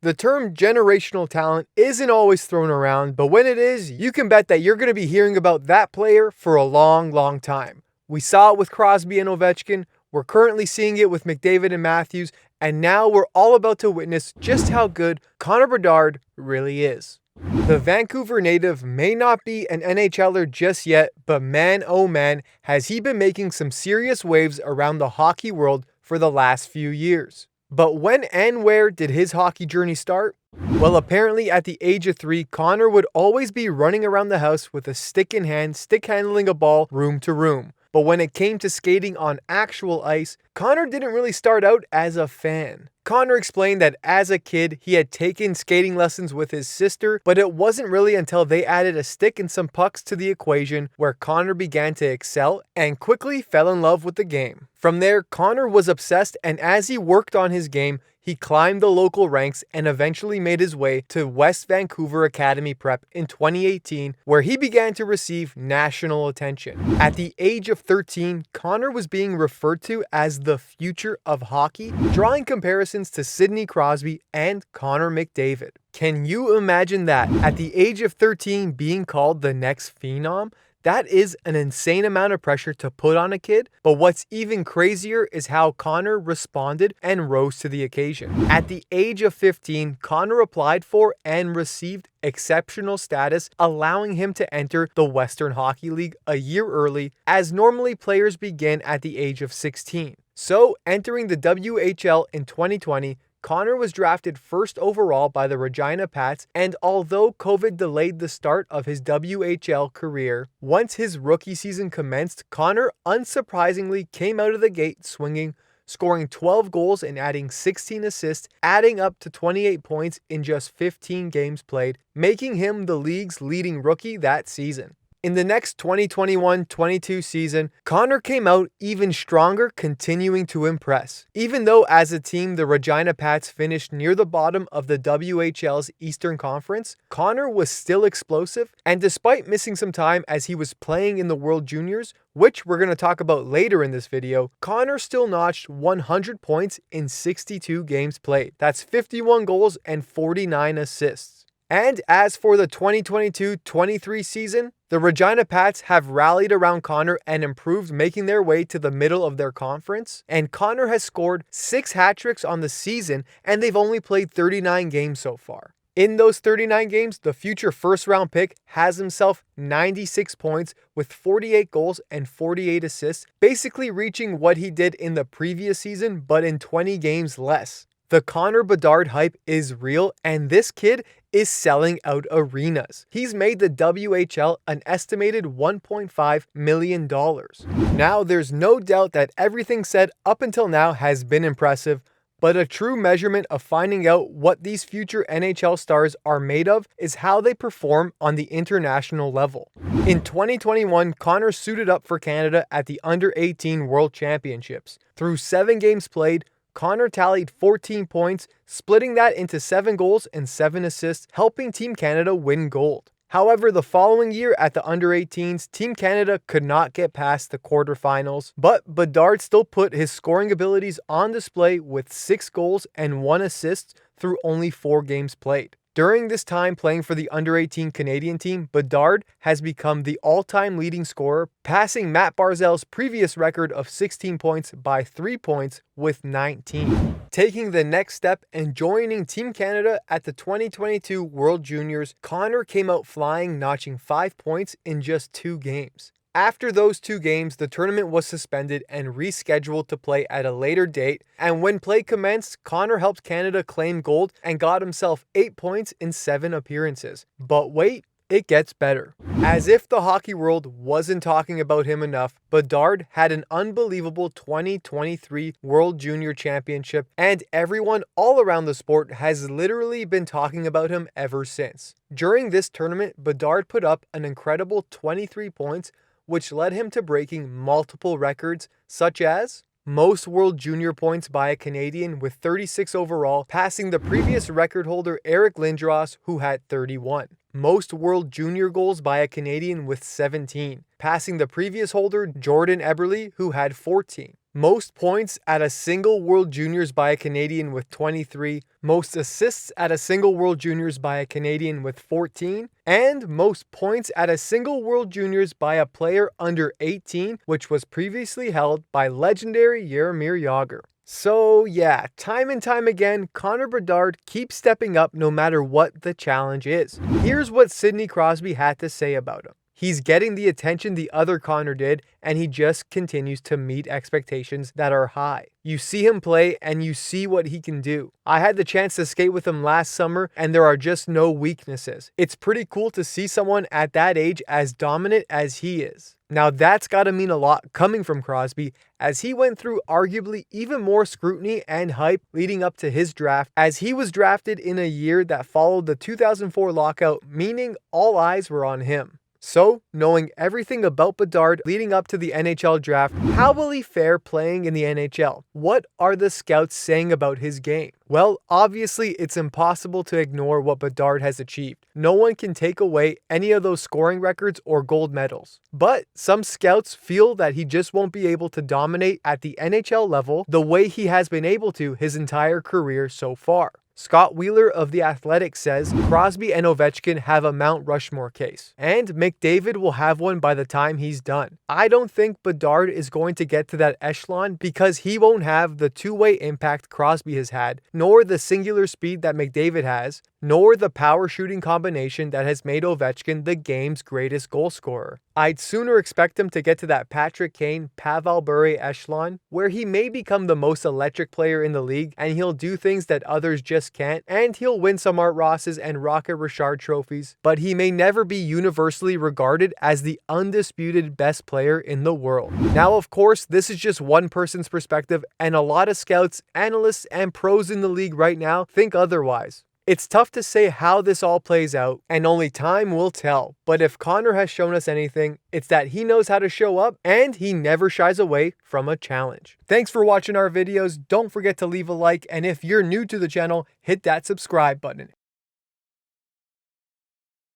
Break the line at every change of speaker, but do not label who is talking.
The term generational talent isn't always thrown around, but when it is, you can bet that you're going to be hearing about that player for a long, long time. We saw it with Crosby and Ovechkin, we're currently seeing it with McDavid and Matthews, and now we're all about to witness just how good Connor Bedard really is. The Vancouver native may not be an NHLer just yet, but man oh man, has he been making some serious waves around the hockey world for the last few years. But when and where did his hockey journey start? Well, apparently at the age of 3, Connor would always be running around the house with a stick in hand, stick handling a ball room to room. But when it came to skating on actual ice, Connor didn't really start out as a fan. Connor explained that as a kid, he had taken skating lessons with his sister, but it wasn't really until they added a stick and some pucks to the equation where Connor began to excel and quickly fell in love with the game. From there, Connor was obsessed, and as he worked on his game, he climbed the local ranks and eventually made his way to West Vancouver Academy Prep in 2018, where he began to receive national attention. At the age of 13, Connor was being referred to as the future of hockey, drawing comparisons to Sidney Crosby and Connor McDavid. Can you imagine that? At the age of 13 being called the next phenom? That is an insane amount of pressure to put on a kid, but what's even crazier is how Connor responded and rose to the occasion. At the age of 15, Connor applied for and received exceptional status, allowing him to enter the Western Hockey League a year early, as normally players begin at the age of 16. So, entering the WHL in 2020, Connor was drafted first overall by the Regina Pats, and although COVID delayed the start of his WHL career, once his rookie season commenced, Connor unsurprisingly came out of the gate swinging, scoring 12 goals and adding 16 assists, adding up to 28 points in just 15 games played, making him the league's leading rookie that season. In the next 2021-22 season, Connor came out even stronger, continuing to impress. Even though as a team the Regina Pats finished near the bottom of the WHL's Eastern Conference, Connor was still explosive, and despite missing some time as he was playing in the World Juniors, which we're going to talk about later in this video, Connor still notched 100 points in 62 games played. That's 51 goals and 49 assists. And as for the 2022-23 season, the Regina Pats have rallied around Connor and improved, making their way to the middle of their conference. And Connor has scored 6 hat-tricks on the season, and they've only played 39 games so far. In those 39 games, the future first-round pick has himself 96 points with 48 goals and 48 assists, basically reaching what he did in the previous season, but in 20 games less. The Connor Bedard hype is real, and this kid is selling out arenas. He's made the WHL an estimated $1.5 million. Now, there's no doubt that everything said up until now has been impressive, but a true measurement of finding out what these future NHL stars are made of is how they perform on the international level. In 2021, Connor suited up for Canada at the Under-18 World Championships. Through 7 games played, Connor tallied 14 points, splitting that into 7 goals and 7 assists, helping Team Canada win gold. However, the following year at the Under-18s, Team Canada could not get past the quarterfinals, but Bedard still put his scoring abilities on display with 6 goals and 1 assist through only 4 games played. During this time playing for the Under-18 Canadian team, Bedard has become the all-time leading scorer, passing Matt Barzal's previous record of 16 points by 3 points with 19. Taking the next step and joining Team Canada at the 2022 World Juniors, Connor came out flying, notching 5 points in just 2 games. After those 2 games, the tournament was suspended and rescheduled to play at a later date, and when play commenced, Connor helped Canada claim gold and got himself 8 points in 7 appearances. But wait, it gets better. As if the hockey world wasn't talking about him enough, Bedard had an unbelievable 2023 World Junior Championship, and everyone all around the sport has literally been talking about him ever since. During this tournament, Bedard put up an incredible 23 points, which led him to breaking multiple records, such as most World Junior points by a Canadian with 36 overall, passing the previous record holder Eric Lindros, who had 31. Most World Junior goals by a Canadian with 17, passing the previous holder Jordan Eberle, who had 14. most points at a single World Juniors by a Canadian with 23, most assists at a single World Juniors by a Canadian with 14, and most points at a single World Juniors by a player under 18, which was previously held by legendary Jaromir Jagr. So yeah, time and time again, Connor Bedard keeps stepping up no matter what the challenge is. Here's what Sidney Crosby had to say about him. He's getting the attention the other Connor did, and he just continues to meet expectations that are high. You see him play and you see what he can do. I had the chance to skate with him last summer and there are just no weaknesses. It's pretty cool to see someone at that age as dominant as he is. Now that's gotta mean a lot coming from Crosby, as he went through arguably even more scrutiny and hype leading up to his draft, as he was drafted in a year that followed the 2004 lockout, meaning all eyes were on him. So, knowing everything about Bedard leading up to the NHL draft, how will he fare playing in the NHL? What are the scouts saying about his game? Well, obviously, it's impossible to ignore what Bedard has achieved. No one can take away any of those scoring records or gold medals. But some scouts feel that he just won't be able to dominate at the NHL level the way he has been able to his entire career so far. Scott Wheeler of The Athletic says Crosby and Ovechkin have a Mount Rushmore case, and McDavid will have one by the time he's done. I don't think Bedard is going to get to that echelon because he won't have the two-way impact Crosby has had, nor the singular speed that McDavid has, nor the power shooting combination that has made Ovechkin the game's greatest goal scorer. I'd sooner expect him to get to that Patrick Kane, Pavel Bure echelon, where he may become the most electric player in the league and he'll do things that others just can't, and he'll win some Art Rosses and Rocket Richard trophies, but he may never be universally regarded as the undisputed best player in the world. Now, of course, this is just one person's perspective, and a lot of scouts, analysts, and pros in the league right now think otherwise. It's tough to say how this all plays out, and only time will tell. But if Connor has shown us anything, it's that he knows how to show up, and he never shies away from a challenge. Thanks for watching our videos. Don't forget to leave a like, and if you're new to the channel, hit that subscribe button.